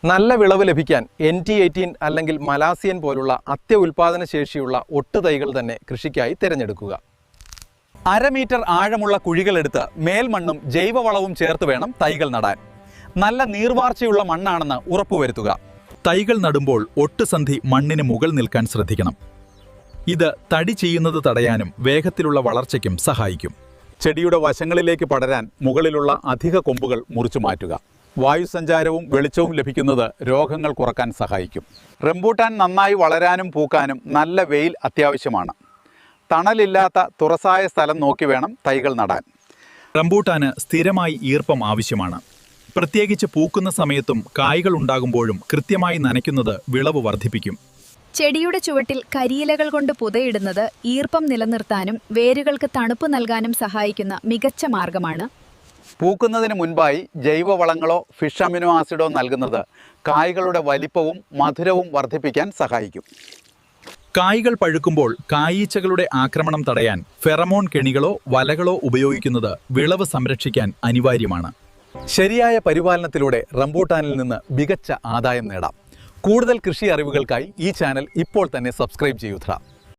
നല്ല വിളവ് ലഭിക്കാൻ NT18 അല്ലെങ്കിൽ മലാസിയൻ പോലുള്ള അത്യുൽപാദന ശേഷിയുള്ള ഒട്ടുതൈകൾ തന്നെ കൃഷിക്കായി തിരഞ്ഞെടുക്കുക. 1/2 മീറ്റർ ആഴമുള്ള കുഴികളെടുത്ത് മേൽമണ്ണും ജൈവവളവും ചേർത്ത് വേണം തൈകൾ നടാൻ. നല്ല നീർവാർച്ചയുള്ള മണ്ണാണെന്ന് ഉറപ്പുവരുത്തുക. തൈകൾ നടുമ്പോൾ ഒട്ടുസന്ധി മണ്ണിന് മുകൾ നിൽക്കാൻ ശ്രദ്ധിക്കണം. ഇത് തടി ചെയ്യുന്നത് തടയാനും വേഗത്തിലുള്ള വളർച്ചയ്ക്കും സഹായിക്കും. ചെടിയുടെ വശങ്ങളിലേക്ക് പടരാൻ മുകളിലുള്ള അധിക കൊമ്പുകൾ മുറിച്ചു മാറ്റുക. വായുസഞ്ചാരവും വെളിച്ചവും ലഭിക്കുന്നത് രോഗങ്ങൾ കുറക്കാൻ സഹായിക്കും. റംബൂട്ടാൻ നന്നായി വളരാനും പൂക്കാനും നല്ല വെയിൽ അത്യാവശ്യമാണ്. തണലില്ലാത്ത തുറസായ സ്ഥലം നോക്കി വേണം തൈകൾ നടാൻ. റംബൂട്ടാന് സ്ഥിരമായി ഈർപ്പം ആവശ്യമാണ്. പ്രത്യേകിച്ച് പൂക്കുന്ന സമയത്തും കായ്കൾ ഉണ്ടാകുമ്പോഴും കൃത്യമായി നനയ്ക്കുന്നത് വിളവ് വർദ്ധിപ്പിക്കും. ചെടിയുടെ ചുവട്ടിൽ കരിയിലകൾ കൊണ്ട് പുതയിടുന്നത് ഈർപ്പം നിലനിർത്താനും വേരുകൾക്ക് തണുപ്പ് നൽകാനും സഹായിക്കുന്ന മികച്ച മാർഗമാണ്. പൂക്കുന്നതിന് മുൻപായി ജൈവവളങ്ങളോ ഫിഷ് അമിനോ ആസിഡോ നൽകുന്നത് കായ്കളുടെ വലിപ്പവും മധുരവും വർദ്ധിപ്പിക്കാൻ സഹായിക്കും. കായ്കൾ പഴുക്കുമ്പോൾ കായീച്ചകളുടെ ആക്രമണം തടയാൻ ഫെറമോൺ കെണികളോ വലകളോ ഉപയോഗിക്കുന്നത് വിളവ് സംരക്ഷിക്കാൻ അനിവാര്യമാണ്. ശരിയായ പരിപാലനത്തിലൂടെ റംബൂട്ടാനിൽ നിന്ന് മികച്ച ആദായം നേടാം. കൂടുതൽ കൃഷി അറിവുകൾക്കായി ഈ ചാനൽ ഇപ്പോൾ തന്നെ സബ്സ്ക്രൈബ് ചെയ്യുക.